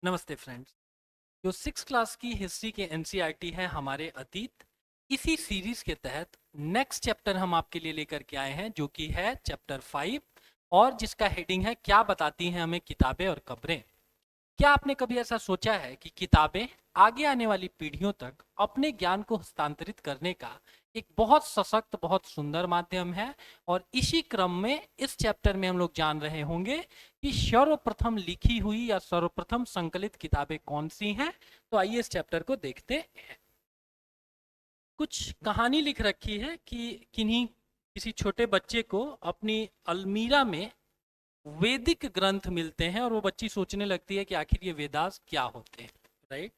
नमस्ते फ्रेंड्स। जो six class की हिस्ट्री के एनसीईआरटी है हमारे अतीत, इसी सीरीज के तहत नेक्स्ट चैप्टर हम आपके लिए लेकर के आए हैं जो कि है चैप्टर 5 और जिसका हेडिंग है क्या बताती हैं हमें किताबें और खबरें। क्या आपने कभी ऐसा सोचा है कि किताबें आगे आने वाली पीढ़ियों तक अपने ज्ञान को हस्तांतरित करने का एक बहुत सशक्त, बहुत सुंदर माध्यम है। और इसी क्रम में इस चैप्टर में हम लोग जान रहे होंगे कि सर्वप्रथम लिखी हुई या सर्वप्रथम संकलित किताबें कौन सी हैं। तो आइए इस चैप्टर को देखते हैं। कुछ कहानी लिख रखी है कि किसी छोटे बच्चे को अपनी अलमीरा में वैदिक ग्रंथ मिलते हैं और वो बच्ची सोचने लगती है कि आखिर ये वेदास क्या होते हैं। राइट।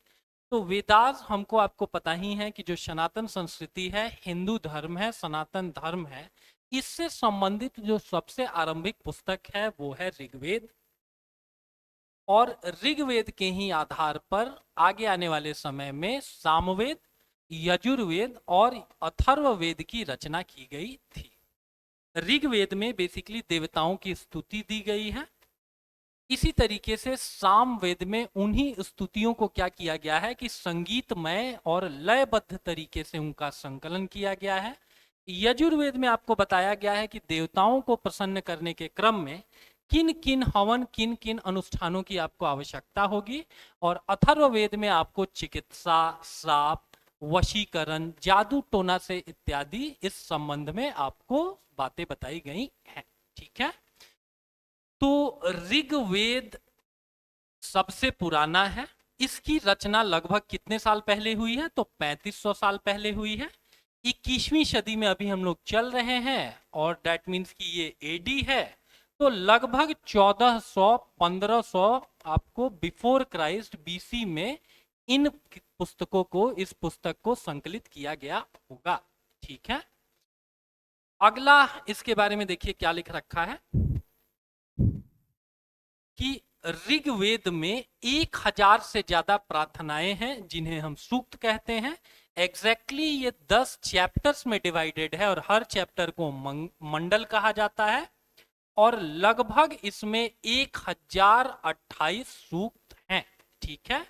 तो वेदास हमको आपको पता ही है कि जो सनातन संस्कृति है, हिंदू धर्म है, सनातन धर्म है, इससे संबंधित जो सबसे आरंभिक पुस्तक है वो है ऋग्वेद। और ऋग्वेद के ही आधार पर आगे आने वाले समय में सामवेद, यजुर्वेद और अथर्ववेद की रचना की गई थी। ऋग्वेद में बेसिकली देवताओं की स्तुति दी गई है। इसी तरीके से सामवेद में उन्हीं स्तुतियों को क्या किया गया है कि संगीतमय और लयबद्ध तरीके से उनका संकलन किया गया है। यजुर्वेद में आपको बताया गया है कि देवताओं को प्रसन्न करने के क्रम में किन किन हवन, किन किन अनुष्ठानों की आपको आवश्यकता होगी। और अथर्ववेद में आपको चिकित्सा, श्राप, वशीकरण, जादू टोना से इत्यादि इस संबंध में आपको बातें बताई गई हैं। ठीक है। तो ऋग्वेद सबसे पुराना है। इसकी रचना लगभग कितने साल पहले हुई है? तो 3500 साल पहले हुई है। 21वीं सदी में अभी हम लोग चल रहे हैं और दैट मीन्स कि ये एडी है। तो लगभग 1400-1500 आपको बिफोर क्राइस्ट बीसी में इन पुस्तकों को, इस पुस्तक को संकलित किया गया होगा। ठीक है। अगला इसके बारे में देखिए क्या लिख रखा है कि ऋग्वेद में 1000 से ज्यादा प्रार्थनाएं हैं जिन्हें हम सूक्त कहते हैं। एग्जैक्टली ये 10 चैप्टर्स में डिवाइडेड है और हर चैप्टर को मंडल कहा जाता है। और लगभग इसमें 1028 सूक्त हैं। ठीक है।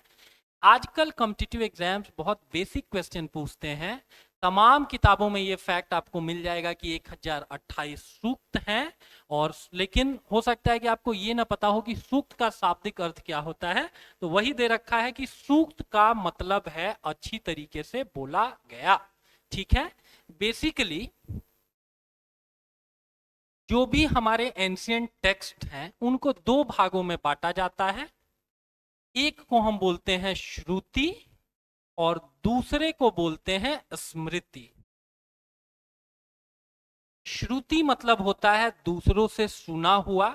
आजकल कॉम्पिटिटिव एग्जाम्स बहुत बेसिक क्वेश्चन पूछते हैं। तमाम किताबों में ये फैक्ट आपको मिल जाएगा कि 1028 सूक्त हैं। और लेकिन हो सकता है कि आपको ये ना पता हो कि सूक्त का शाब्दिक अर्थ क्या होता है। तो वही दे रखा है कि सूक्त का मतलब है अच्छी तरीके से बोला गया। ठीक है। बेसिकली जो भी हमारे एंशियंट टेक्स्ट हैं उनको दो भागों में बांटा जाता है। एक को हम बोलते हैं श्रुति और दूसरे को बोलते हैं स्मृति। श्रुति मतलब होता है दूसरों से सुना हुआ,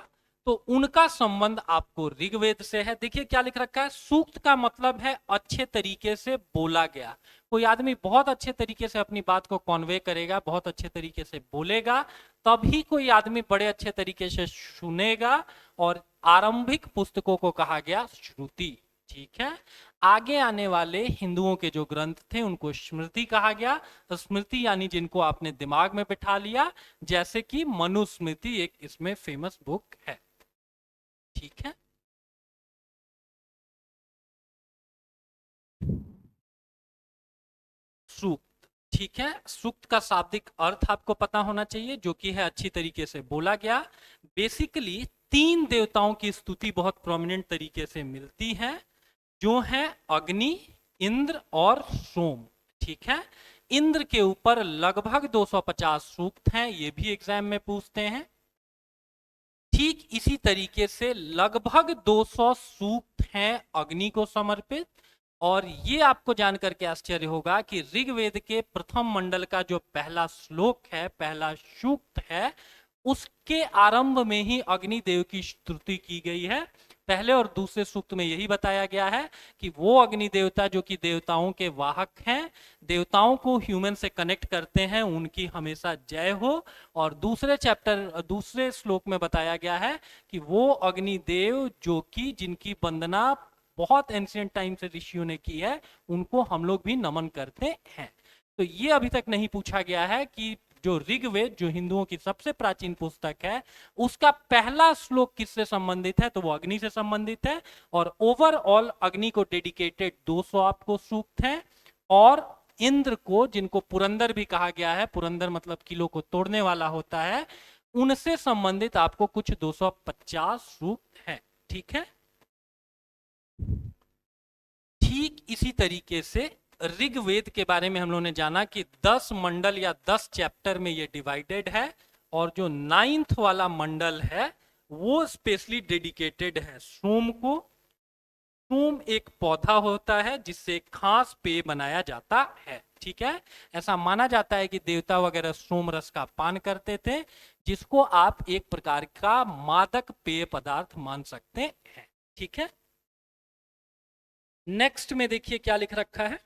तो उनका संबंध आपको ऋग्वेद से है। देखिए क्या लिख रखा है, सूक्त का मतलब है अच्छे तरीके से बोला गया। कोई आदमी बहुत अच्छे तरीके से अपनी बात को कन्वे करेगा, बहुत अच्छे तरीके से बोलेगा, तभी कोई आदमी बड़े अच्छे तरीके से सुनेगा। और आरंभिक पुस्तकों को कहा गया श्रुति। ठीक है। आगे आने वाले हिंदुओं के जो ग्रंथ थे उनको स्मृति कहा गया। तो स्मृति यानी जिनको आपने दिमाग में बिठा लिया, जैसे कि मनुस्मृति एक इसमें फेमस बुक है। ठीक है। सूक्त। ठीक है। सूक्त का शाब्दिक अर्थ आपको पता होना चाहिए, जो कि है अच्छी तरीके से बोला गया। बेसिकली 3 देवताओं की स्तुति बहुत प्रोमिनेंट तरीके से मिलती है, जो है अग्नि, इंद्र और सोम। ठीक है। इंद्र के ऊपर लगभग 250 सूक्त हैं, ये भी एग्जाम में पूछते हैं। ठीक इसी तरीके से लगभग 200 सूक्त हैं अग्नि को समर्पित। और ये आपको जानकर के आश्चर्य होगा कि ऋग्वेद के प्रथम मंडल का जो पहला श्लोक है, पहला सूक्त है, उसके आरंभ में ही अग्निदेव की स्तुति की गई है। पहले और दूसरे सूक्त में यही बताया गया है कि वो अग्नि देवता जो कि देवताओं के वाहक हैं, देवताओं को ह्यूमन से कनेक्ट करते हैं, उनकी हमेशा जय हो। और दूसरे श्लोक में बताया गया है कि वो अग्निदेव जो कि जिनकी वंदना बहुत एंशिएंट टाइम से ऋषियों ने की है, उनको हम लोग भी नमन करते हैं। तो ये अभी तक नहीं पूछा गया है कि जो ऋग्वेद, जो हिंदुओं की सबसे प्राचीन पुस्तक है, उसका पहला श्लोक किससे संबंधित है? तो वो अग्नि से संबंधित है। और ओवरऑल अग्नि को डेडिकेटेड 200 आपको सूक्त हैं। और इंद्र को, जिनको पुरंदर भी कहा गया है, पुरंदर मतलब किलो को तोड़ने वाला होता है, उनसे संबंधित आपको कुछ 250 सूक्त हैं। ठीक है। ठीक इसी तरीके से ऋग्वेद के बारे में हम लोगों ने जाना कि 10 मंडल या 10 चैप्टर में ये डिवाइडेड है। और जो 9th वाला मंडल है वो स्पेशली डेडिकेटेड है सोम को। सोम एक पौधा होता है जिससे खास पेय बनाया जाता है। ठीक है। ऐसा माना जाता है कि देवता वगैरह सोम रस का पान करते थे, जिसको आप एक प्रकार का मादक पेय पदार्थ मान सकते हैं। ठीक है। नेक्स्ट में देखिए क्या लिख रखा है।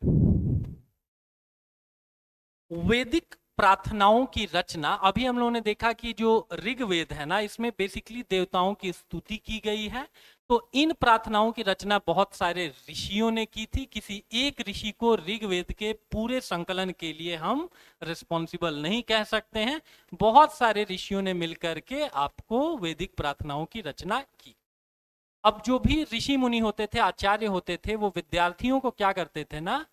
वैदिक प्रार्थनाओं की रचना। अभी हम लोगों ने देखा कि जो ऋग्वेद है ना, इसमें बेसिकली देवताओं की स्तुति की गई है। तो इन प्रार्थनाओं की रचना बहुत सारे ऋषियों ने की थी। किसी एक ऋषि को ऋग्वेद के पूरे संकलन के लिए हम रिस्पॉन्सिबल नहीं कह सकते हैं। बहुत सारे ऋषियों ने मिलकर के आपको वैदिक प्रार्थनाओं की रचना की। अब जो भी ऋषि मुनि होते थे, आचार्य होते थे, वो विद्यार्थियों को क्या करते थे ना,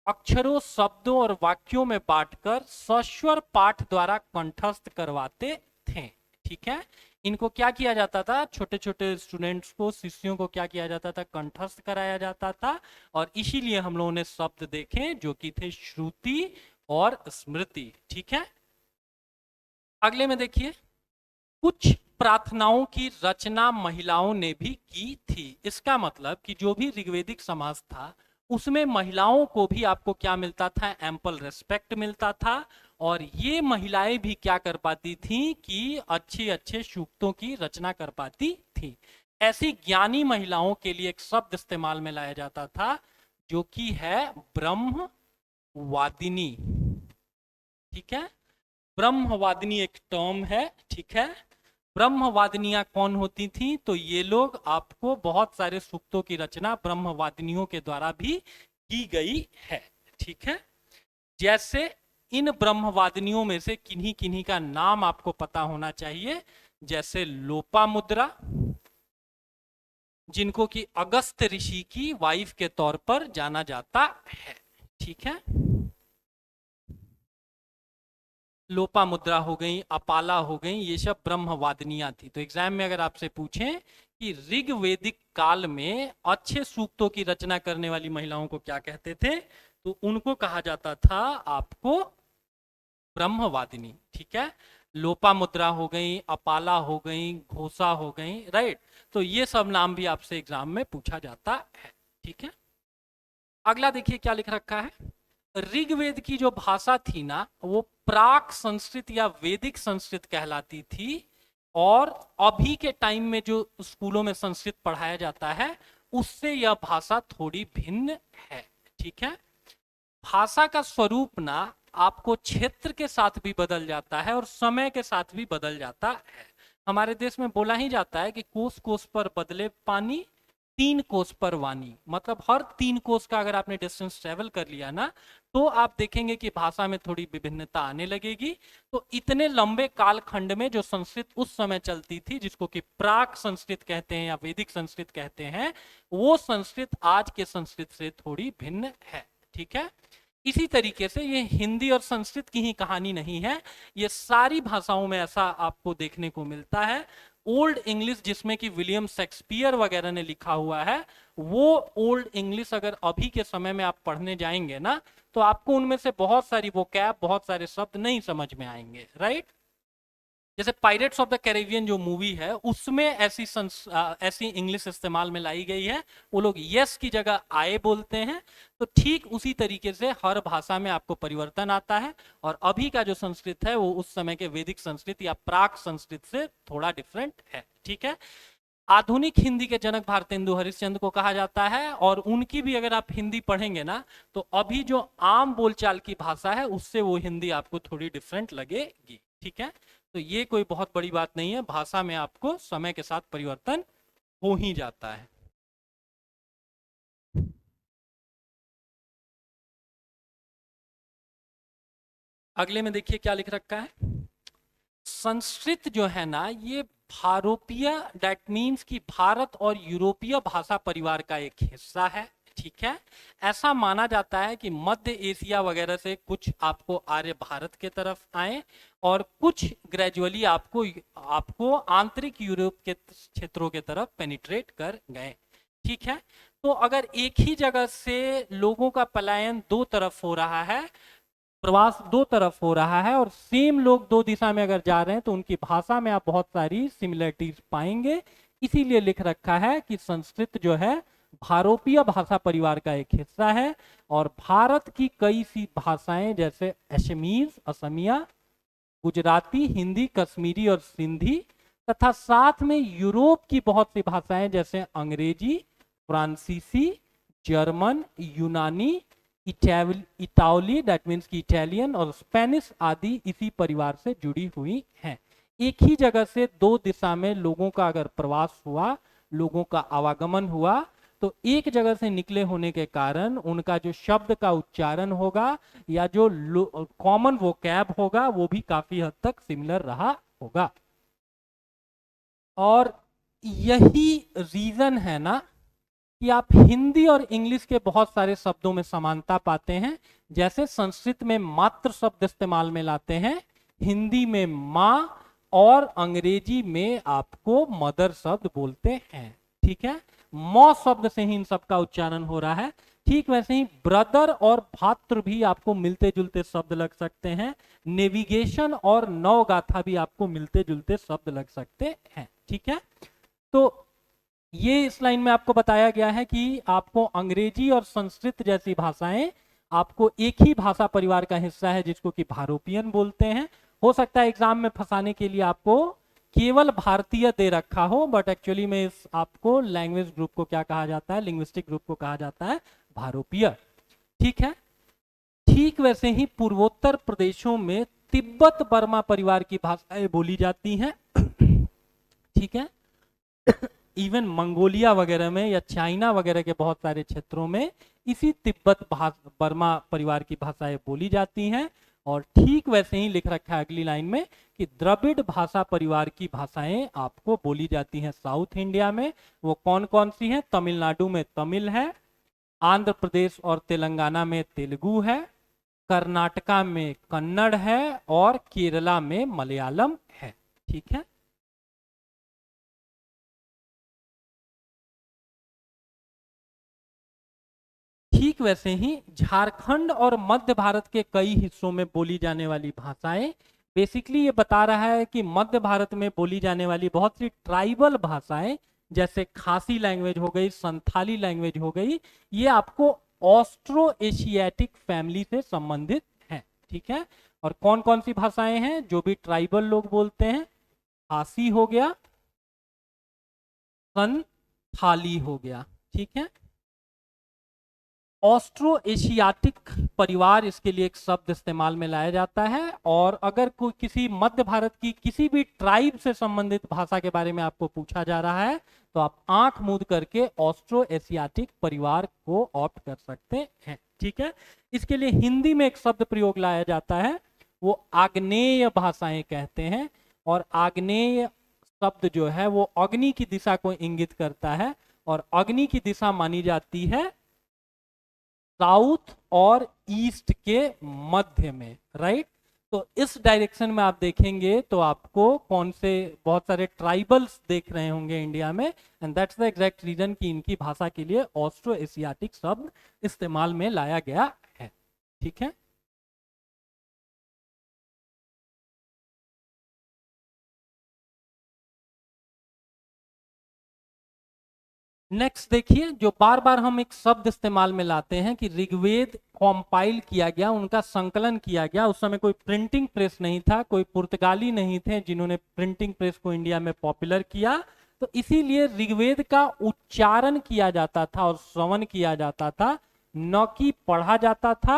अक्षरों, शब्दों और वाक्यों में बांटकर सस्वर पाठ द्वारा कंठस्थ करवाते थे। ठीक है। इनको क्या किया जाता था, छोटे छोटे स्टूडेंट्स को, शिष्यों को क्या किया जाता था, कंठस्थ कराया जाता था। और इसीलिए हम लोगों ने शब्द देखे जो कि थे श्रुति और स्मृति। ठीक है। अगले में देखिए, कुछ प्रार्थनाओं की रचना महिलाओं ने भी की थी। इसका मतलब कि जो भी ऋग्वेदिक समाज था उसमें महिलाओं को भी आपको क्या मिलता था, एम्पल रेस्पेक्ट मिलता था। और ये महिलाएं भी क्या कर पाती थी कि अच्छे अच्छे सूक्तों की रचना कर पाती थी। ऐसी ज्ञानी महिलाओं के लिए एक शब्द इस्तेमाल में लाया जाता था जो कि है ब्रह्मवादिनी। ठीक है। ब्रह्मवादिनी एक टर्म है। ठीक है। ब्रह्मवादिनियां कौन होती थी? तो ये लोग, आपको बहुत सारे सूक्तों की रचना ब्रह्मवादिनियों के द्वारा भी की गई है। ठीक है। जैसे इन ब्रह्मवादिनियों में से किन्हीं किन्हीं का नाम आपको पता होना चाहिए। जैसे लोपामुद्रा, जिनको कि अगस्त ऋषि की वाइफ के तौर पर जाना जाता है। ठीक है। लोपामुद्रा हो गई, अपाला हो गई, ये सब ब्रह्मवादिनियां थी। तो एग्जाम में अगर आपसे पूछें कि ऋग्वेदिक काल में अच्छे सूक्तों की रचना करने वाली महिलाओं को क्या कहते थे, तो उनको कहा जाता था आपको ब्रह्मवादिनी। ठीक है। लोपामुद्रा हो गई, अपाला हो गई, घोषा हो गई, राइट। तो ये सब नाम भी आपसे एग्जाम में पूछा जाता है। ठीक है। अगला देखिए क्या लिख रखा है। ऋग्वेद की जो भाषा थी ना, वो प्राक संस्कृत या वैदिक संस्कृत कहलाती थी। और अभी के टाइम में जो स्कूलों में संस्कृत पढ़ाया जाता है उससे यह भाषा थोड़ी भिन्न है। ठीक है। भाषा का स्वरूप ना आपको क्षेत्र के साथ भी बदल जाता है और समय के साथ भी बदल जाता है। हमारे देश में बोला ही जाता है कि कोस कोस पर बदले पानी, 3 कोस पर वाणी। मतलब हर 3 कोस का अगर आपने डिस्टेंस ट्रेवल कर लिया ना, तो आप देखेंगे कि भाषा में थोड़ी विभिन्नता आने लगेगी। तो इतने लंबे कालखंड में जो संस्कृत उस समय चलती थी, जिसको कि प्राक संस्कृत कहते हैं या वैदिक संस्कृत कहते हैं, वो संस्कृत आज के संस्कृत से थोड़ी भिन्न है। ठीक है। इसी तरीके से ये हिंदी और संस्कृत की ही कहानी नहीं है, ये सारी भाषाओं में ऐसा आपको देखने को मिलता है। ओल्ड इंग्लिश, जिसमें कि विलियम शेक्सपियर वगैरह ने लिखा हुआ है, वो ओल्ड इंग्लिश अगर अभी के समय में आप पढ़ने जाएंगे ना, तो आपको उनमें से बहुत सारी वोकैब, बहुत सारे शब्द नहीं समझ में आएंगे, राइट। जैसे पायरेट्स ऑफ द कैरेबियन जो मूवी है, उसमें ऐसी इंग्लिश इस्तेमाल में लाई गई है। वो लोग यस की जगह आए बोलते हैं। तो ठीक उसी तरीके से हर भाषा में आपको परिवर्तन आता है। और अभी का जो संस्कृत है वो उस समय के वैदिक संस्कृत या प्राक संस्कृत से थोड़ा डिफरेंट है। ठीक है। आधुनिक हिंदी के जनक भारतेंदु हरिश्चंद्र को कहा जाता है। और उनकी भी अगर आप हिंदी पढ़ेंगे ना, तो अभी जो आम बोलचाल की भाषा है उससे वो हिंदी आपको थोड़ी डिफरेंट लगेगी। ठीक है। तो ये कोई बहुत बड़ी बात नहीं है, भाषा में आपको समय के साथ परिवर्तन हो ही जाता है। अगले में देखिए क्या लिख रखा है। संस्कृत जो है ना, ये भारोपीय, दैट मीन्स कि भारत और यूरोपीय भाषा परिवार का एक हिस्सा है। ठीक है, ऐसा माना जाता है कि मध्य एशिया वगैरह से कुछ आपको आर्य भारत के तरफ आए और कुछ ग्रेजुअली आपको आपको आंतरिक यूरोप के क्षेत्रों के तरफ पेनिट्रेट कर गए। ठीक है, तो अगर एक ही जगह से लोगों का पलायन दो तरफ हो रहा है, प्रवास दो तरफ हो रहा है, और सेम लोग दो दिशा में अगर जा रहे हैं तो उनकी भाषा में आप बहुत सारी सिमिलरिटीज पाएंगे। इसीलिए लिख रखा है कि संस्कृत जो है भारोपीय भाषा परिवार का एक हिस्सा है, और भारत की कई सी भाषाएं जैसे असमीज, असमिया, गुजराती, हिंदी, कश्मीरी और सिंधी, तथा साथ में यूरोप की बहुत सी भाषाएं जैसे अंग्रेजी, फ्रांसीसी, जर्मन, यूनानी, इटावली दैट मीन्स की इटालियन और स्पेनिश आदि इसी परिवार से जुड़ी हुई हैं। एक ही जगह से दो दिशा में लोगों का अगर प्रवास हुआ, लोगों का आवागमन हुआ, तो एक जगह से निकले होने के कारण उनका जो शब्द का उच्चारण होगा या जो कॉमन वोकैब होगा वो भी काफी हद तक सिमिलर रहा होगा। और यही रीजन है ना कि आप हिंदी और इंग्लिश के बहुत सारे शब्दों में समानता पाते हैं। जैसे संस्कृत में मात्र शब्द इस्तेमाल में लाते हैं, हिंदी में माँ, और अंग्रेजी में आपको मदर शब्द बोलते हैं। ठीक है, मौ शब्द से ही इन सब का उच्चारण हो रहा है। ठीक वैसे ही ब्रदर और भात्र भी आपको मिलते जुलते शब्द लग सकते हैं। नेविगेशन और नवगाथा भी आपको मिलते जुलते शब्द लग सकते हैं। ठीक है, तो ये इस लाइन में आपको बताया गया है कि आपको अंग्रेजी और संस्कृत जैसी भाषाएं आपको एक ही भाषा परिवार का हिस्सा है जिसको कि भारोपियन बोलते हैं। हो सकता है एग्जाम में फंसाने के लिए आपको केवल भारतीय दे रखा हो, बट एक्चुअली में इस आपको लैंग्वेज ग्रुप को क्या कहा जाता है, लिंग्विस्टिक ग्रुप को कहा जाता है भारोपीय। ठीक है, ठीक वैसे ही पूर्वोत्तर प्रदेशों में तिब्बत बर्मा परिवार की भाषाएं बोली जाती हैं। ठीक है, इवन मंगोलिया वगैरह में या चाइना वगैरह के बहुत सारे क्षेत्रों में इसी तिब्बत बर्मा परिवार की भाषाएं बोली जाती हैं। और ठीक वैसे ही लिख रखा है अगली लाइन में कि द्रविड़ भाषा परिवार की भाषाएं आपको बोली जाती हैं साउथ इंडिया में। वो कौन कौन सी हैं? तमिलनाडु में तमिल है, आंध्र प्रदेश और तेलंगाना में तेलुगु है, कर्नाटका में कन्नड़ है, और केरला में मलयालम है। ठीक है, ठीक वैसे ही झारखंड और मध्य भारत के कई हिस्सों में बोली जाने वाली भाषाएं, बेसिकली ये बता रहा है कि मध्य भारत में बोली जाने वाली बहुत सी ट्राइबल भाषाएं जैसे खासी लैंग्वेज हो गई, संथाली लैंग्वेज हो गई, ये आपको ऑस्ट्रो एशियाटिक फैमिली से संबंधित है। ठीक है, और कौन कौन सी भाषाएं हैं जो भी ट्राइबल लोग बोलते हैं? खासी हो गया, संथाली हो गया। ठीक है, ऑस्ट्रो एशियाटिक परिवार इसके लिए एक शब्द इस्तेमाल में लाया जाता है। और अगर कोई किसी मध्य भारत की किसी भी ट्राइब से संबंधित भाषा के बारे में आपको पूछा जा रहा है तो आप आंख मूंद करके ऑस्ट्रो एशियाटिक परिवार को ऑप्ट कर सकते हैं। ठीक है, इसके लिए हिंदी में एक शब्द प्रयोग लाया जाता है, वो आग्नेय भाषाएं कहते हैं। और आग्नेय शब्द जो है वो अग्नि की दिशा को इंगित करता है, और अग्नि की दिशा मानी जाती है साउथ और ईस्ट के मध्य में, राइट। तो इस डायरेक्शन में आप देखेंगे तो आपको कौन से बहुत सारे ट्राइबल्स देख रहे होंगे इंडिया में, and that's the exact reason कि इनकी भाषा के लिए ऑस्ट्रो एशियाटिक शब्द इस्तेमाल में लाया गया है। ठीक है, नेक्स्ट देखिए, जो बार बार हम एक शब्द इस्तेमाल में लाते हैं कि ऋग्वेद कॉम्पाइल किया गया, उनका संकलन किया गया। उस समय कोई प्रिंटिंग प्रेस नहीं था, कोई पुर्तगाली नहीं थे जिन्होंने प्रिंटिंग प्रेस को इंडिया में पॉपुलर किया, तो इसीलिए ऋग्वेद का उच्चारण किया जाता था और श्रवण किया जाता था, न कि पढ़ा जाता था।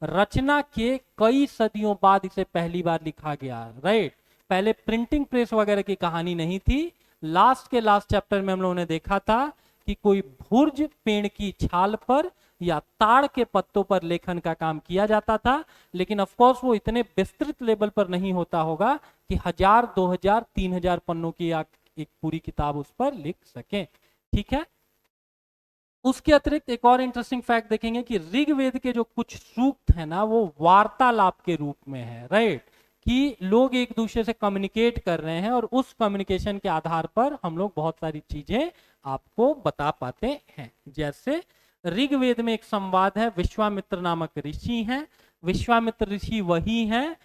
रचना के कई सदियों बाद इसे पहली बार लिखा गया, राइट। पहले प्रिंटिंग प्रेस वगैरह की कहानी नहीं थी। लास्ट के लास्ट चैप्टर में हम लोगों ने देखा था कि कोई भुर्ज पेड़ की छाल पर या ताड़ के पत्तों पर लेखन का काम किया जाता था, लेकिन ऑफ कोर्स वो इतने विस्तृत लेवल पर नहीं होता होगा कि 1000, 2000, 3000 पन्नों की आप एक पूरी किताब उस पर लिख सकें। ठीक है, उसके अतिरिक्त एक और इंटरेस्टिंग फैक्ट देखेंगे कि ऋग्वेद के जो कुछ सूक्त है ना, वो वार्तालाप के रूप में है, राइट, कि लोग एक दूसरे से कम्युनिकेट कर रहे हैं और उस कम्युनिकेशन के आधार पर हम लोग बहुत सारी चीजें आपको बता पाते हैं। जैसे ऋग्वेद में एक संवाद है, विश्वामित्र नामक ऋषि हैं। विश्वामित्र ऋषि वही हैं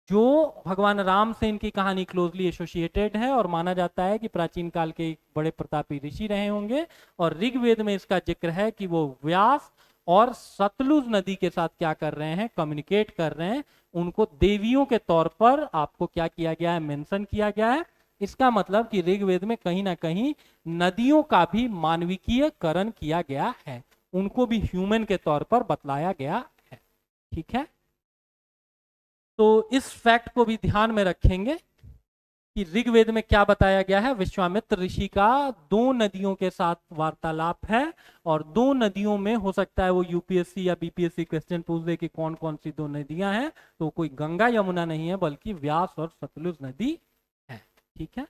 जो भगवान राम से इनकी कहानी क्लोजली एसोसिएटेड है और माना जाता है कि प्राचीन काल के एक बड़े प्रतापी ऋषि रहे होंगे। और ऋग्वेद में इसका जिक्र है कि वो व्यास और सतलुज नदी के साथ क्या कर रहे हैं, कम्युनिकेट कर रहे हैं। उनको देवियों के तौर पर आपको क्या किया गया है, मेंशन किया गया है। इसका मतलब कि ऋग्वेद में कहीं ना कहीं नदियों का भी मानविकीयकरण किया गया है, उनको भी ह्यूमन के तौर पर बतलाया गया है। ठीक है, तो इस फैक्ट को भी ध्यान में रखेंगे कि ऋग्वेद में क्या बताया गया है। विश्वामित्र ऋषि का 2 नदियों के साथ वार्तालाप है, और 2 नदियों में हो सकता है वो यूपीएससी या बीपीएससी क्वेश्चन पूछ दे कि कौन कौन सी 2 नदियां हैं, तो कोई गंगा यमुना नहीं है बल्कि व्यास और सतलुज नदी है। ठीक है,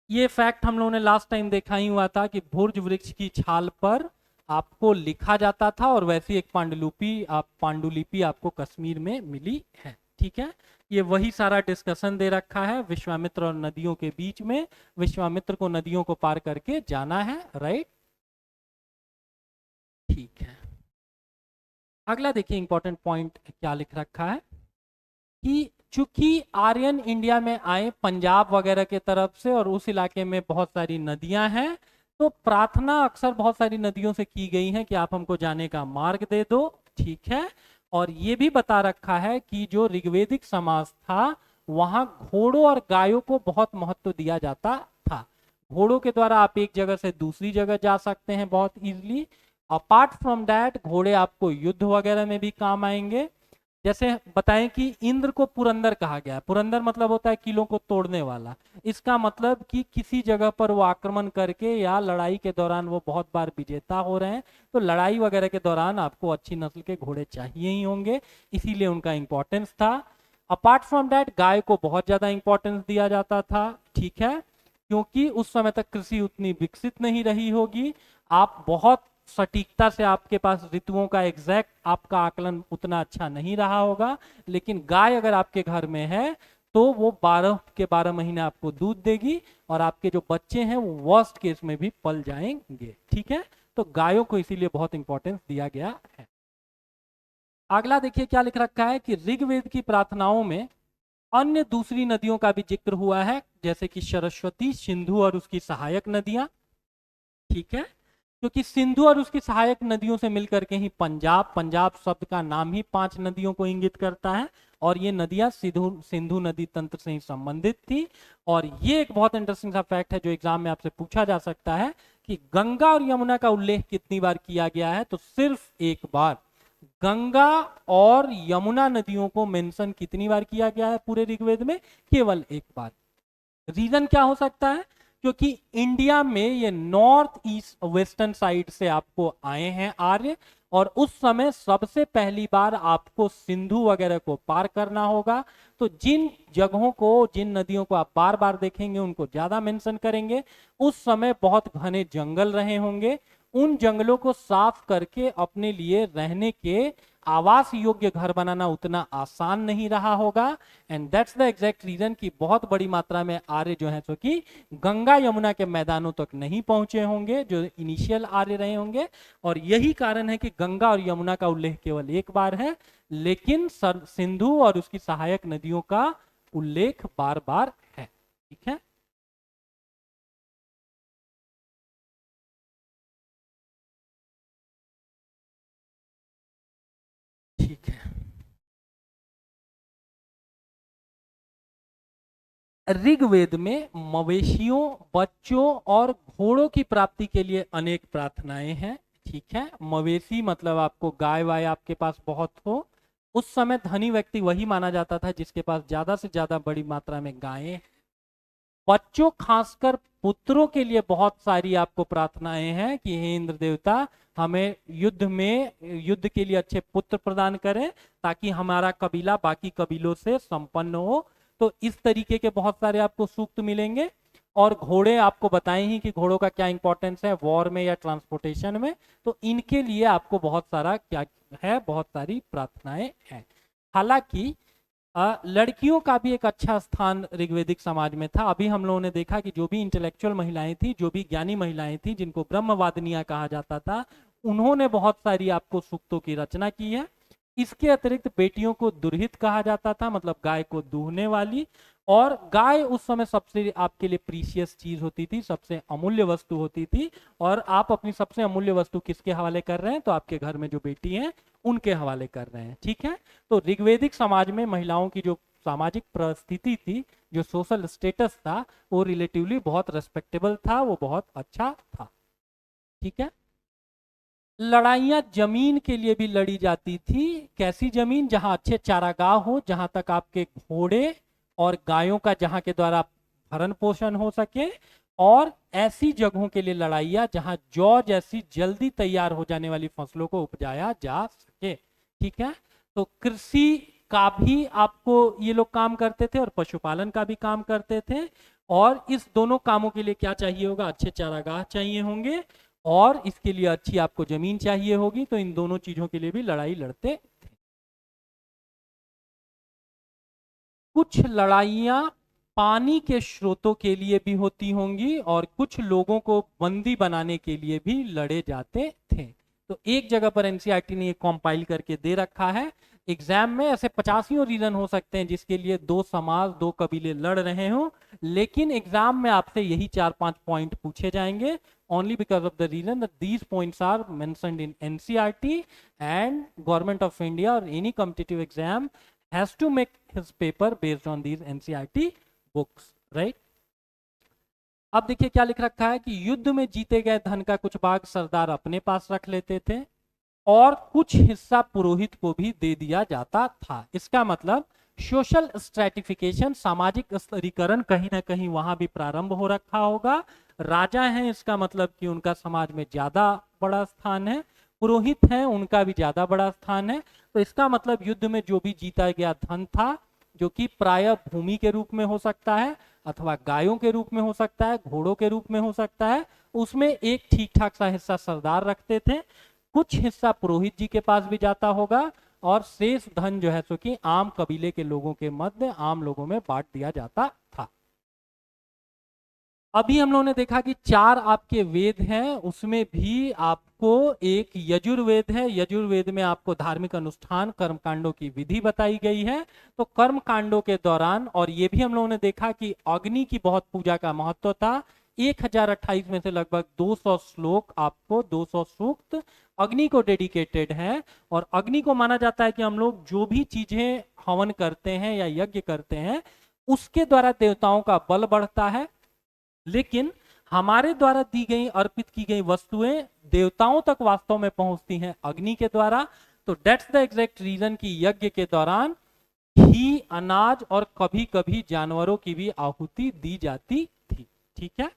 ये फैक्ट हम लोगों ने लास्ट टाइम देखा ही हुआ था कि भुर्ज वृक्ष की छाल पर आपको लिखा जाता था, और वैसी एक पांडुलिपि आपको कश्मीर में मिली है। ठीक है, ये वही सारा डिस्कशन दे रखा है विश्वामित्र और नदियों के बीच में। विश्वामित्र को नदियों को पार करके जाना है, राइट। ठीक है, अगला देखिए इंपॉर्टेंट पॉइंट क्या लिख रखा है कि चूंकि आर्यन इंडिया में आए पंजाब वगैरह के तरफ से और उस इलाके में बहुत सारी नदियां हैं, तो प्रार्थना अक्सर बहुत सारी नदियों से की गई है कि आप हमको जाने का मार्ग दे दो। ठीक है, और ये भी बता रखा है कि जो ऋग्वेदिक समाज था वहां घोड़ों और गायों को बहुत महत्व दिया जाता था। घोड़ों के द्वारा आप एक जगह से दूसरी जगह जा सकते हैं बहुत इजीली। अपार्ट फ्रॉम दैट घोड़े आपको युद्ध वगैरह में भी काम आएंगे। जैसे बताएं कि इंद्र को पुरंदर कहा गया है। पुरंदर मतलब होता है किलों को तोड़ने वाला। इसका मतलब कि किसी जगह पर वो आक्रमण करके या लड़ाई के दौरान वो बहुत बार विजेता हो रहे हैं, तो लड़ाई वगैरह के दौरान आपको अच्छी नस्ल के घोड़े चाहिए ही होंगे, इसीलिए उनका इंपॉर्टेंस था। अपार्ट फ्रॉम दैट गाय को बहुत ज्यादा इंपॉर्टेंस दिया जाता था। ठीक है, क्योंकि उस समय तक कृषि उतनी विकसित नहीं रही होगी, आप बहुत सटीकता से आपके पास ऋतुओं का एग्जैक्ट आपका आकलन उतना अच्छा नहीं रहा होगा, लेकिन गाय अगर आपके घर में है तो वो 12 के 12 महीने आपको दूध देगी और आपके जो बच्चे हैं वो वर्स्ट केस में भी पल जाएंगे। ठीक है, तो गायों को इसीलिए बहुत इंपॉर्टेंस दिया गया है। अगला देखिए क्या लिख रखा है कि ऋग्वेद की प्रार्थनाओं में अन्य दूसरी नदियों का भी जिक्र हुआ है, जैसे कि सरस्वती, सिंधु और उसकी सहायक नदियां। ठीक है, क्योंकि सिंधु और उसकी सहायक नदियों से मिलकर के ही पंजाब शब्द का नाम ही 5 नदियों को इंगित करता है, और ये नदियां सिंधु नदी तंत्र से ही संबंधित थी। और ये एक बहुत इंटरेस्टिंग सा फैक्ट है जो एग्जाम में आपसे पूछा जा सकता है कि गंगा और यमुना का उल्लेख कितनी बार किया गया है, तो सिर्फ एक बार। गंगा और यमुना नदियों को मेंशन कितनी बार किया गया है पूरे ऋग्वेद में? केवल एक बार। रीजन क्या हो सकता है? क्योंकि इंडिया में ये नॉर्थ ईस्ट वेस्टर्न साइड से आपको आए हैं आर्य, और उस समय सबसे पहली बार आपको सिंधु वगैरह को पार करना होगा। तो जिन जगहों को, जिन नदियों को आप बार बार देखेंगे उनको ज्यादा मेंशन करेंगे। उस समय बहुत घने जंगल रहे होंगे, उन जंगलों को साफ करके अपने लिए रहने के आवास योग्य घर बनाना उतना आसान नहीं रहा होगा। And that's the exact reason कि बहुत बड़ी मात्रा में आर्य जो है सो कि गंगा यमुना के मैदानों तक नहीं पहुंचे होंगे, जो इनिशियल आर्य रहे होंगे। और यही कारण है कि गंगा और यमुना का उल्लेख केवल एक बार है, लेकिन सिंधु और उसकी सहायक नदियों का उल्लेख बार बार है। ठीक है, ठीक है। ऋग्वेद में मवेशियों, बच्चों और घोड़ों की प्राप्ति के लिए अनेक प्रार्थनाएं हैं। ठीक है, मवेशी मतलब आपको गाय वाय आपके पास बहुत हो। उस समय धनी व्यक्ति वही माना जाता था जिसके पास ज्यादा से ज्यादा बड़ी मात्रा में गायें बच्चों खासकर पुत्रों के लिए बहुत सारी आपको प्रार्थनाएं हैं कि हे इंद्र देवता हमें युद्ध के लिए अच्छे पुत्र प्रदान करें ताकि हमारा कबीला बाकी कबीलों से संपन्न हो। तो इस तरीके के बहुत सारे आपको सूक्त मिलेंगे। और घोड़े आपको बताएं ही कि घोड़ों का क्या इंपॉर्टेंस है वॉर में या ट्रांसपोर्टेशन में। तो इनके लिए आपको बहुत सारा क्या है, बहुत सारी प्रार्थनाएं हैं। हालांकि लड़कियों का भी एक अच्छा स्थान ऋग्वेदिक समाज में था। अभी हम लोगों ने देखा कि जो भी इंटेलेक्चुअल महिलाएं थी, जो भी ज्ञानी महिलाएं थी, जिनको ब्रह्मवादिनियां कहा जाता था, उन्होंने बहुत सारी आपको सूक्तों की रचना की है। इसके अतिरिक्त बेटियों को दुर्हित कहा जाता था, मतलब गाय को दूहने वाली। और गाय उस समय सबसे आपके लिए प्रीशियस चीज होती थी, सबसे अमूल्य वस्तु होती थी। और आप अपनी सबसे अमूल्य वस्तु किसके हवाले कर रहे हैं? तो आपके घर में जो बेटी हैं उनके हवाले कर रहे हैं। ठीक है, तो ऋग्वेदिक समाज में महिलाओं की जो सामाजिक परिस्थिति थी, जो सोशल स्टेटस था, वो रिलेटिवली बहुत रेस्पेक्टेबल था, वो बहुत अच्छा था। ठीक है, लड़ाइयां जमीन के लिए भी लड़ी जाती थी। कैसी जमीन? जहां अच्छे चारागाह हो, जहां तक आपके घोड़े और गायों का जहां के द्वारा भरण पोषण हो सके। और ऐसी जगहों के लिए लड़ाइयां जहां जौ जैसी जल्दी तैयार हो जाने वाली फसलों को उपजाया जा सके। ठीक है, तो कृषि का भी आपको ये लोग काम करते थे और पशुपालन का भी काम करते थे। और इस दोनों कामों के लिए क्या चाहिए होगा? अच्छे चारागाह चाहिए होंगे और इसके लिए अच्छी आपको जमीन चाहिए होगी। तो इन दोनों चीजों के लिए भी लड़ाई लड़ते थे। कुछ लड़ाइयां पानी के स्रोतों के लिए भी होती होंगी और कुछ लोगों को बंदी बनाने के लिए भी लड़े जाते थे। तो एक जगह पर एनसीईआरटी ने ये कंपाइल करके दे रखा है। एग्जाम में ऐसे 85 रीजन हो सकते हैं जिसके लिए दो समाज, दो कबीले लड़ रहे हो, लेकिन एग्जाम में आपसे यही 4-5 पॉइंट पूछे जाएंगे। only because of the reason that these points are mentioned in NCERT and Government of India or any competitive exam has to make his paper based on these NCERT books, right? अब देखिए क्या लिख रखा है कि युद्ध में जीते गए धन का कुछ भाग सरदार अपने पास रख लेते थे और कुछ हिस्सा पुरोहित को भी दे दिया जाता था। इसका मतलब सोशल स्ट्रेटिफिकेशन, सामाजिक स्तरीकरण कहीं ना कहीं वहां भी प्रारंभ हो रखा होगा। राजा हैं इसका मतलब कि उनका समाज में ज्यादा बड़ा स्थान है, पुरोहित हैं उनका भी ज्यादा बड़ा स्थान है। तो इसका मतलब युद्ध में जो भी जीता गया धन था, जो कि प्राय भूमि के रूप में हो सकता है अथवा गायों के रूप में हो सकता है, घोड़ों के रूप में हो सकता है, उसमें एक ठीक ठाक सा हिस्सा सरदार रखते थे, कुछ हिस्सा पुरोहित जी के पास भी जाता होगा और शेष धन जो है सो कि आम कबीले के लोगों के मध्य आम लोगों में बांट दिया जाता था। अभी हम लोगों ने देखा कि 4 आपके वेद हैं, उसमें भी आपको एक यजुर्वेद है। यजुर्वेद में आपको धार्मिक अनुष्ठान कर्मकांडों की विधि बताई गई है। तो कर्मकांडों के दौरान, और ये भी हम लोगों ने देखा कि अग्नि की बहुत पूजा का महत्व था। 1028 में से लगभग 200 श्लोक, आपको 200 सूक्त अग्नि को डेडिकेटेड है। और अग्नि को माना जाता है कि हम लोग जो भी चीजें हवन करते हैं या यज्ञ करते हैं उसके द्वारा देवताओं का बल बढ़ता है, लेकिन हमारे द्वारा दी गई, अर्पित की गई वस्तुएं देवताओं तक वास्तव में पहुंचती हैं अग्नि के द्वारा। तो दैट्स द एग्जैक्ट रीजन कि यज्ञ के दौरान घी, अनाज और कभी कभी जानवरों की भी आहुति दी जाती थी। ठीक है,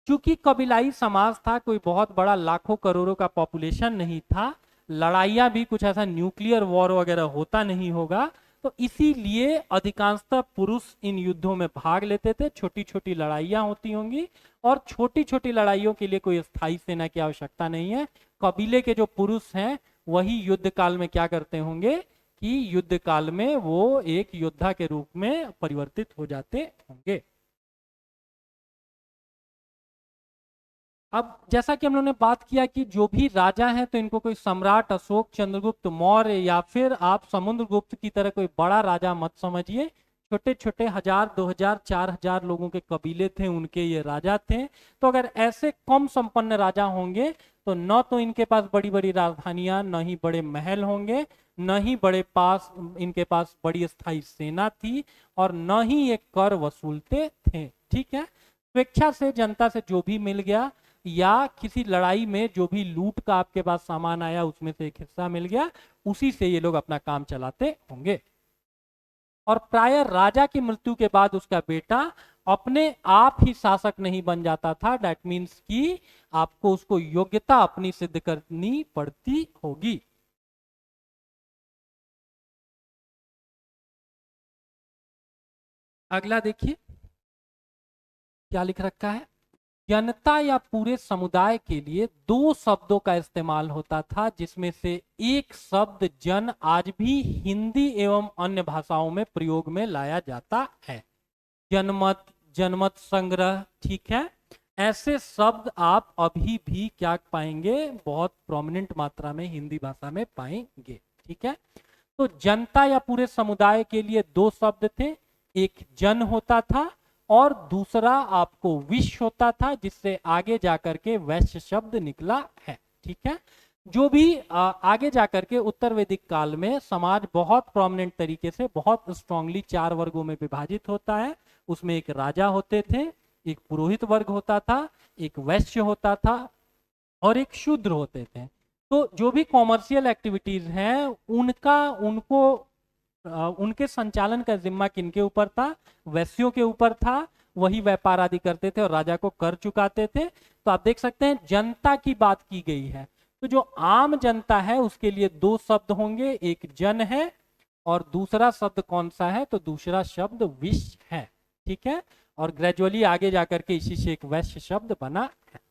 क्योंकि कबीलाई समाज था, कोई बहुत बड़ा लाखों करोड़ों का पॉपुलेशन नहीं था, लड़ाइयां भी कुछ ऐसा न्यूक्लियर वॉर वगैरह होता नहीं होगा, तो इसीलिए अधिकांशतः पुरुष इन युद्धों में भाग लेते थे। छोटी छोटी लड़ाइयां होती होंगी और छोटी छोटी लड़ाइयों के लिए कोई स्थायी सेना की आवश्यकता नहीं है। कबीले के जो पुरुष हैं वही युद्ध काल में क्या करते होंगे कि युद्ध काल में वो एक योद्धा के रूप में परिवर्तित हो जाते होंगे। अब जैसा कि हम लोगों ने बात किया कि जो भी राजा हैं तो इनको कोई सम्राट अशोक, चंद्रगुप्त मौर्य या फिर आप समुद्रगुप्त की तरह कोई बड़ा राजा मत समझिए। छोटे छोटे 1000, 2000, 4000 लोगों के कबीले थे, उनके ये राजा थे। तो अगर ऐसे कम संपन्न राजा होंगे तो न तो इनके पास बड़ी बड़ी राजधानियां, न ही बड़े महल होंगे, न ही इनके पास बड़ी स्थायी सेना थी और न ही ये कर वसूलते थे। ठीक है, स्वेच्छा से जनता से जो भी मिल गया या किसी लड़ाई में जो भी लूट का आपके पास सामान आया उसमें से एक हिस्सा मिल गया, उसी से ये लोग अपना काम चलाते होंगे। और प्राय राजा की मृत्यु के बाद उसका बेटा अपने आप ही शासक नहीं बन जाता था। दैट मीन्स कि आपको उसको योग्यता अपनी सिद्ध करनी पड़ती होगी। अगला देखिए क्या लिख रखा है। जनता या पूरे समुदाय के लिए दो शब्दों का इस्तेमाल होता था, जिसमें से एक शब्द जन आज भी हिंदी एवं अन्य भाषाओं में प्रयोग में लाया जाता है। जनमत, जनमत संग्रह, ठीक है। ऐसे शब्द आप अभी भी क्या पाएंगे, बहुत प्रोमिनेंट मात्रा में हिंदी भाषा में पाएंगे, ठीक है। तो जनता या पूरे समुदाय के लिए दो शब्द थे, एक जन होता था और दूसरा आपको विश्व होता था, जिससे आगे जाकर के वैश्य शब्द निकला है, ठीक है। जो भी आगे जाकर के उत्तर वैदिक काल में समाज बहुत प्रोमिनेंट तरीके से, बहुत स्ट्रांगली चार वर्गों में विभाजित होता है। उसमें एक राजा होते थे, एक पुरोहित वर्ग होता था, एक वैश्य होता था और एक शूद्र होते थे। तो जो भी कॉमर्शियल एक्टिविटीज हैं उनका उनको उनके संचालन का जिम्मा किनके ऊपर था, वैश्यों के ऊपर था। वही व्यापार आदि करते थे और राजा को कर चुकाते थे। तो आप देख सकते हैं जनता की बात की गई है। तो जो आम जनता है उसके लिए दो शब्द होंगे, एक जन है और दूसरा शब्द कौन सा है, तो दूसरा शब्द विश्व है, ठीक है। और ग्रेजुअली आगे जाकर के इसी से एक वैश्य शब्द बना है।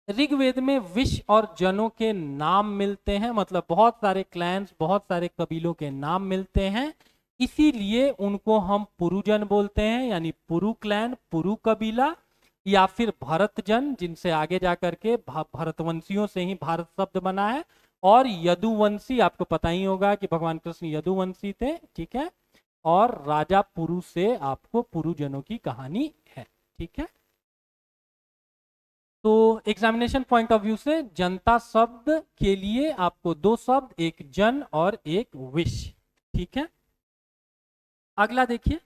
ऋग्वेद में विश्व और जनों के नाम मिलते हैं, मतलब बहुत सारे क्लैंस, बहुत सारे कबीलों के नाम मिलते हैं, इसीलिए उनको हम पुरुजन बोलते हैं, यानी पुरु क्लैन, पुरु कबीला, या फिर भरतजन, जिनसे आगे जाकर के भरतवंशियों से ही भारत शब्द बना है। और यदुवंशी, आपको पता ही होगा कि भगवान कृष्ण यदुवंशी थे, ठीक है। और राजा पुरु से आपको पुरुजनों की कहानी है, ठीक है। तो एग्जामिनेशन पॉइंट ऑफ व्यू से जनता शब्द के लिए आपको दो शब्द, एक जन और एक विश्व, ठीक है। अगला देखिए,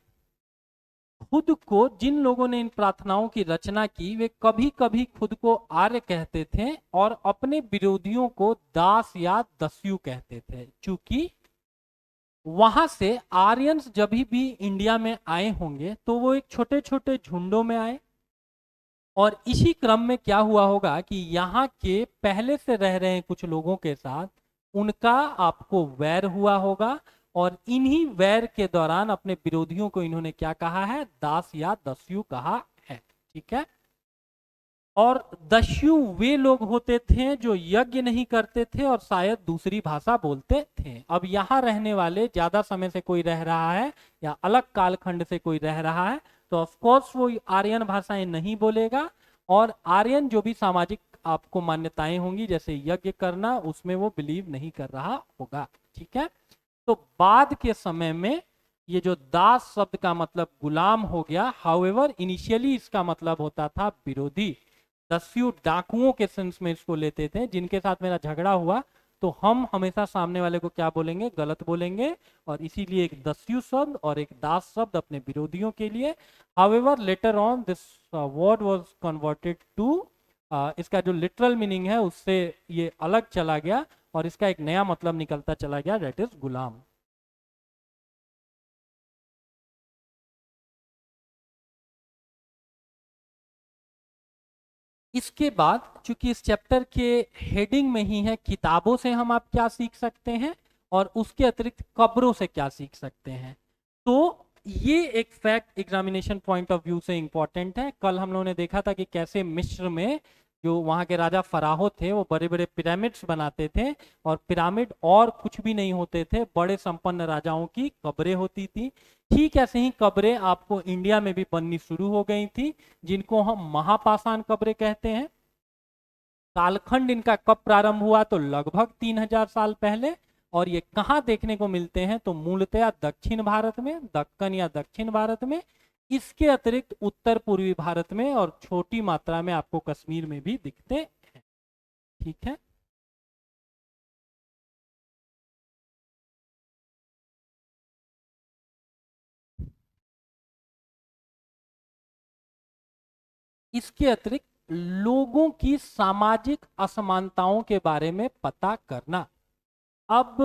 खुद को जिन लोगों ने इन प्रार्थनाओं की रचना की वे कभी कभी खुद को आर्य कहते थे और अपने विरोधियों को दास या दस्यु कहते थे। चूंकि वहां से आर्यंस जब भी इंडिया में आए होंगे तो वो एक छोटे छोटे झुंडों में आए, और इसी क्रम में क्या हुआ होगा कि यहाँ के पहले से रह रहे हैं कुछ लोगों के साथ उनका आपको वैर हुआ होगा, और इन्हीं वैर के दौरान अपने विरोधियों को इन्होंने क्या कहा है, दास या दस्यु कहा है, ठीक है। और दस्यु वे लोग होते थे जो यज्ञ नहीं करते थे और शायद दूसरी भाषा बोलते थे। अब यहाँ रहने वाले ज्यादा समय से कोई रह रहा है या अलग कालखंड से कोई रह रहा है तो ऑफ कोर्स वो आर्यन भाषाएं नहीं बोलेगा, और आर्यन जो भी सामाजिक आपको मान्यताएं होंगी जैसे यज्ञ करना, उसमें वो बिलीव नहीं कर रहा होगा, ठीक है। तो बाद के समय में ये जो दास शब्द का मतलब गुलाम हो गया। हाउएवर इनिशियली इसका मतलब होता था विरोधी। दस्यु डाकुओं के सेंस में इसको लेते थे, जिनके साथ मेरा झगड़ा हुआ तो हम हमेशा सामने वाले को क्या बोलेंगे, गलत बोलेंगे, और इसीलिए एक दस्यु शब्द और एक दास शब्द अपने विरोधियों के लिए। However later on this word was converted to, इसका जो लिटरल मीनिंग है उससे ये अलग चला गया और इसका एक नया मतलब निकलता चला गया, दैट इज गुलाम। इसके बाद चूंकि इस चैप्टर के हेडिंग में ही है किताबों से हम आप क्या सीख सकते हैं और उसके अतिरिक्त कब्रों से क्या सीख सकते हैं, तो ये एक fact examination point of view से इंपॉर्टेंट है। कल हम लोगों ने देखा था कि कैसे मिस्र में जो वहाँ के राजा फराहो थे वो बड़े बड़े पिरामिड्स बनाते थे, और पिरामिड और कुछ भी नहीं होते थे, बड़े संपन्न राजाओं की कब्रें होती थी। ठीक ऐसे ही कब्रें आपको इंडिया में भी बननी शुरू हो गई थी, जिनको हम महापाषाण कब्रें कहते हैं। कालखंड इनका कब प्रारंभ हुआ, तो लगभग 3000 साल पहले। और ये कहाँ देखने को मिलते हैं, तो मूलतया दक्षिण भारत में, दक्कन या दक्षिण भारत में, इसके अतिरिक्त उत्तर पूर्वी भारत में और छोटी मात्रा में आपको कश्मीर में भी दिखते हैं, ठीक है। इसके अतिरिक्त लोगों की सामाजिक असमानताओं के बारे में पता करना। अब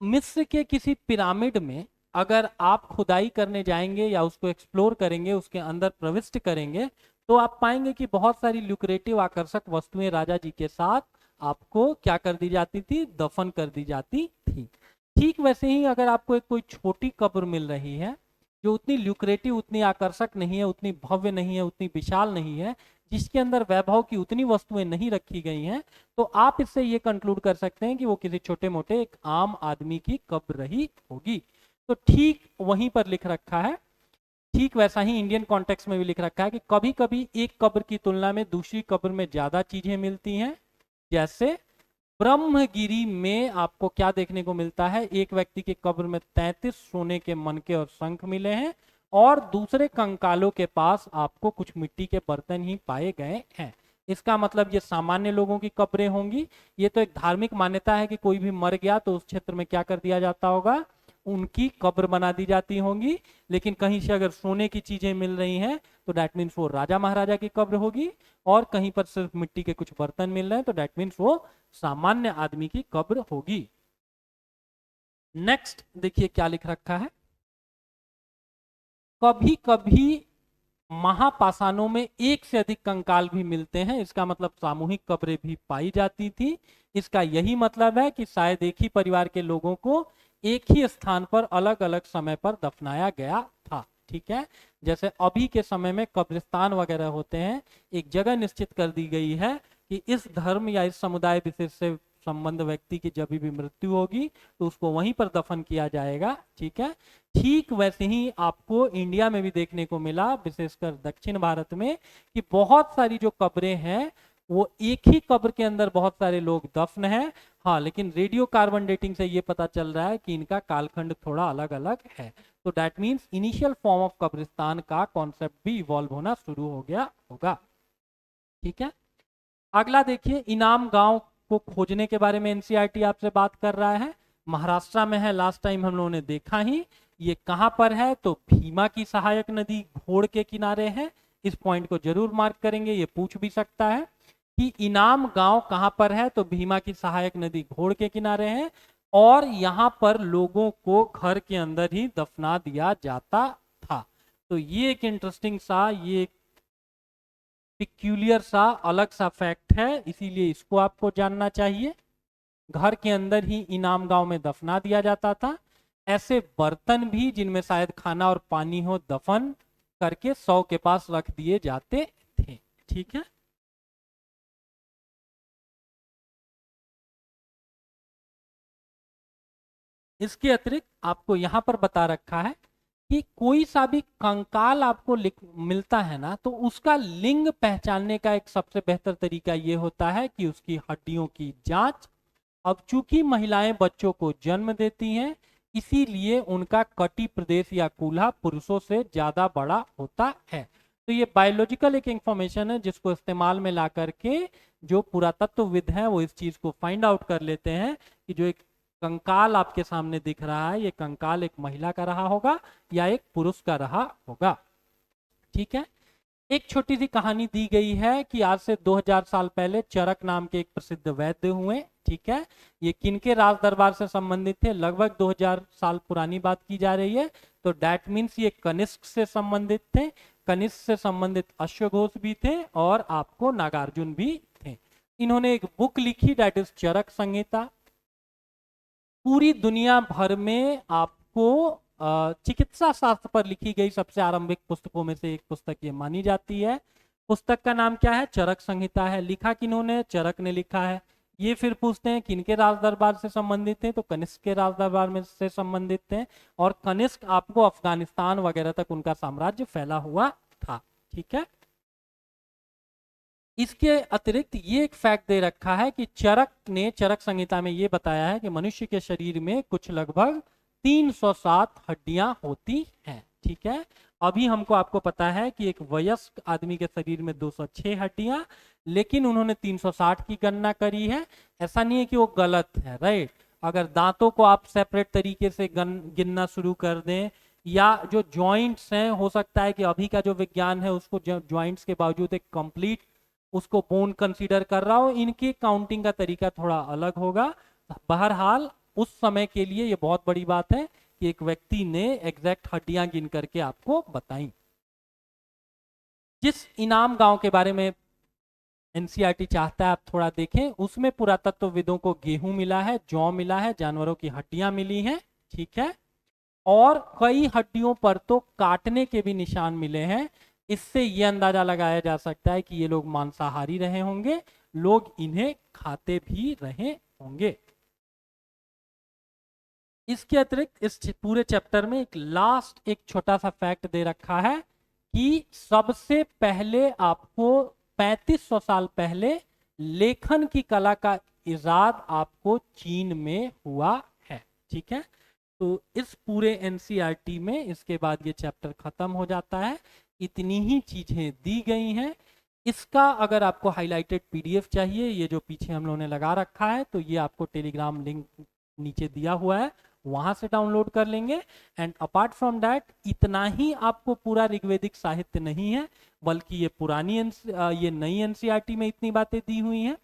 मिस्र के किसी पिरामिड में अगर आप खुदाई करने जाएंगे या उसको एक्सप्लोर करेंगे, उसके अंदर प्रविष्ट करेंगे, तो आप पाएंगे कि बहुत सारी ल्यूक्रेटिव आकर्षक वस्तुएं राजा जी के साथ आपको क्या कर दी जाती थी, दफन कर दी जाती थी। ठीक वैसे ही अगर आपको एक कोई छोटी कब्र मिल रही है जो उतनी ल्यूक्रेटिव, उतनी आकर्षक नहीं है, उतनी भव्य नहीं है, उतनी विशाल नहीं है, जिसके अंदर वैभव की उतनी वस्तुएं नहीं रखी गई हैं, तो आप इससे ये कंक्लूड कर सकते हैं कि वो किसी छोटे मोटे एक आम आदमी की कब्र रही होगी। तो ठीक वहीं पर लिख रखा है, ठीक वैसा ही इंडियन कॉन्टेक्स्ट में भी लिख रखा है कि कभी कभी एक कब्र की तुलना में दूसरी कब्र में ज्यादा चीजें मिलती हैं। जैसे ब्रह्मगिरी में आपको क्या देखने को मिलता है, एक व्यक्ति के कब्र में 33 सोने के मनके और शंख मिले हैं, और दूसरे कंकालों के पास आपको कुछ मिट्टी के बर्तन ही पाए गए हैं। इसका मतलब ये सामान्य लोगों की कब्रें होंगी। ये तो एक धार्मिक मान्यता है कि कोई भी मर गया तो उस क्षेत्र में क्या कर दिया जाता होगा, उनकी कब्र बना दी जाती होंगी। लेकिन कहीं से अगर सोने की चीजें मिल रही हैं तो दैट मीन्स वो राजा महाराजा की कब्र होगी, और कहीं पर सिर्फ मिट्टी के कुछ बर्तन मिल रहे हैं तो दैट मीन्स वो सामान्य आदमी की कब्र होगी। नेक्स्ट देखिए क्या लिख रखा है, कभी कभी महापाषाणों में एक से अधिक कंकाल भी मिलते हैं, इसका मतलब सामूहिक कब्रें भी पाई जाती थी। इसका यही मतलब है कि शायद एक ही परिवार के लोगों को एक ही स्थान पर अलग अलग समय पर दफनाया गया था। ठीक है, जैसे अभी के समय में कब्रिस्तान वगैरह होते हैं, एक जगह निश्चित कर दी गई है कि इस धर्म या इस समुदाय विशेष से संबंध व्यक्ति की जब भी मृत्यु होगी तो उसको वहीं पर दफन किया जाएगा। ठीक है, ठीक वैसे ही आपको इंडिया में भी देखने को मिला, विशेषकर दक्षिण भारत में, कि बहुत सारी जो कब्रें हैं वो एक ही कब्र के अंदर बहुत सारे लोग दफन हैं। हाँ, लेकिन रेडियो कार्बन डेटिंग से ये पता चल रहा है कि इनका कालखंड थोड़ा अलग अलग है। तो that means initial form of कब्रिस्तान का कॉन्सेप्ट भी इवॉल्व होना शुरू हो गया होगा। ठीक है, अगला देखिए, इनाम गांव को खोजने के बारे में एनसीईआरटी आपसे बात कर रहा है। महाराष्ट्र में है, लास्ट टाइम हम लोगों ने देखा ही। ये कहां पर है, तो भीमा की सहायक नदी घोड़ के किनारे है। इस पॉइंट को जरूर मार्क करेंगे, ये पूछ भी सकता है कि इनाम गांव कहां पर है, तो भीमा की सहायक नदी घोड़ के किनारे है, और यहां पर लोगों को घर के अंदर ही दफना दिया जाता था। तो ये एक इंटरेस्टिंग सा, ये पिक्यूलियर सा अलग सा फैक्ट है, इसीलिए इसको आपको जानना चाहिए। घर के अंदर ही इनाम गांव में दफना दिया जाता था। ऐसे बर्तन भी जिनमें शायद खाना और पानी हो, दफन करके 100 के पास रख दिए जाते थे। ठीक है, इसके अतिरिक्त आपको यहां पर बता रखा है कि कोई सा भी कंकाल आपको मिलता है ना, तो उसका लिंग पहचानने का एक सबसे बेहतर तरीका ये होता है कि उसकी हड्डियों की जांच। अब चूंकि महिलाएं बच्चों को जन्म देती हैं, इसीलिए उनका कटी प्रदेश या कूल्हा पुरुषों से ज्यादा बड़ा होता है। तो ये बायोलॉजिकल एक इंफॉर्मेशन है जिसको इस्तेमाल में ला करके जो पुरातत्वविद हैं वो इस चीज को फाइंड आउट कर लेते हैं कि जो एक कंकाल आपके सामने दिख रहा है, ये कंकाल एक महिला का रहा होगा या एक पुरुष का रहा होगा। ठीक है, एक छोटी सी कहानी दी गई है कि आज से 2000 साल पहले चरक नाम के एक प्रसिद्ध वैद्य हुए। ठीक है, ये किनके राज दरबार से संबंधित थे, लगभग 2000 साल पुरानी बात की जा रही है। तो दैट मीन्स ये कनिष्क से संबंधित थे। कनिष्क से संबंधित अश्वघोष भी थे और आपको नागार्जुन भी थे। इन्होंने एक बुक लिखी, दैट इज चरक संहिता। पूरी दुनिया भर में आपको चिकित्सा शास्त्र पर लिखी गई सबसे आरंभिक पुस्तकों में से एक पुस्तक ये मानी जाती है। पुस्तक का नाम क्या है, चरक संहिता है। लिखा किन्होंने, चरक ने लिखा है। ये फिर पूछते हैं किनके राज दरबार से संबंधित थे, तो कनिष्क के राज दरबार में से संबंधित थे, और कनिष्क आपको अफगानिस्तान वगैरह तक उनका साम्राज्य फैला हुआ था। ठीक है, इसके अतिरिक्त ये एक फैक्ट दे रखा है कि चरक ने चरक संहिता में ये बताया है कि मनुष्य के शरीर में कुछ लगभग 307 हड्डियां होती हैं। ठीक है, अभी हमको आपको पता है कि एक वयस्क आदमी के शरीर में 206 हड्डियां, लेकिन उन्होंने 360 की गणना करी है। ऐसा नहीं है कि वो गलत है, राइट। अगर दांतों को आप सेपरेट तरीके से गिनना शुरू कर दें, या जो जॉइंट्स हैं, हो सकता है कि अभी का जो विज्ञान है उसको जॉइंट्स के बावजूद एक कंप्लीट उसको बोन कंसीडर कर रहा हो, इनकी काउंटिंग का तरीका थोड़ा अलग होगा। बहरहाल उस समय के लिए ये बहुत बड़ी बात है कि एक व्यक्ति ने एग्जैक्ट हड्डियां गिन करके आपको बताई। जिस इनाम गांव के बारे में एनसीईआरटी चाहता है आप थोड़ा देखें, उसमें पुरातत्वविदों को गेहूं मिला है, जौ मिला है, जानवरों की हड्डियां मिली हैं, ठीक है, और कई हड्डियों पर तो काटने के भी निशान मिले हैं। इससे यह अंदाजा लगाया जा सकता है कि ये लोग मांसाहारी रहे होंगे, लोग इन्हें खाते भी रहे होंगे। इसके अतिरिक्त इस पूरे चैप्टर में एक लास्ट एक छोटा सा फैक्ट दे रखा है कि सबसे पहले आपको 3500 साल पहले लेखन की कला का इजाद आपको चीन में हुआ है, ठीक है। तो इस पूरे एनसीईआरटी में इसके बाद ये चैप्टर खत्म हो जाता है। इतनी ही चीजें दी गई हैं। इसका अगर आपको हाइलाइटेड पीडीएफ चाहिए, ये जो पीछे हम लोगों ने लगा रखा है, तो ये आपको टेलीग्राम लिंक नीचे दिया हुआ है, वहां से डाउनलोड कर लेंगे। एंड अपार्ट फ्रॉम दैट इतना ही आपको पूरा ऋग्वेदिक साहित्य नहीं है, बल्कि ये ये नई एनसीईआरटी में इतनी बातें दी हुई हैं।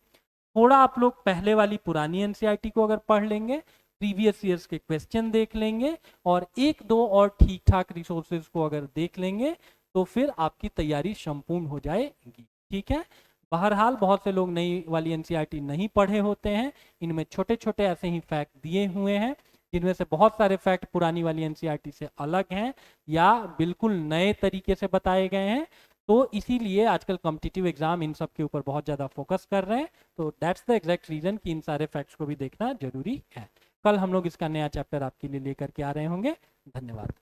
थोड़ा आप लोग पहले वाली पुरानी एनसीईआरटी को अगर पढ़ लेंगे, प्रीवियस ईयर्स के क्वेश्चन देख लेंगे और एक दो और ठीक ठाक रिसोर्सेज को अगर देख लेंगे, तो फिर आपकी तैयारी संपूर्ण हो जाएगी, ठीक है। बहरहाल बहुत से लोग नई वाली एनसीईआरटी नहीं पढ़े होते हैं, इनमें छोटे छोटे ऐसे ही फैक्ट दिए हुए हैं, जिनमें से बहुत सारे फैक्ट पुरानी वाली एनसीईआरटी से अलग हैं या बिल्कुल नए तरीके से बताए गए हैं। तो इसीलिए आजकल कॉम्पिटिटिव एग्जाम इन सब के ऊपर बहुत ज़्यादा फोकस कर रहे हैं। तो दैट्स द एग्जैक्ट रीजन कि इन सारे फैक्ट्स को भी देखना जरूरी है। कल हम लोग इसका नया चैप्टर आपके लिए लेकर के आ रहे होंगे। धन्यवाद।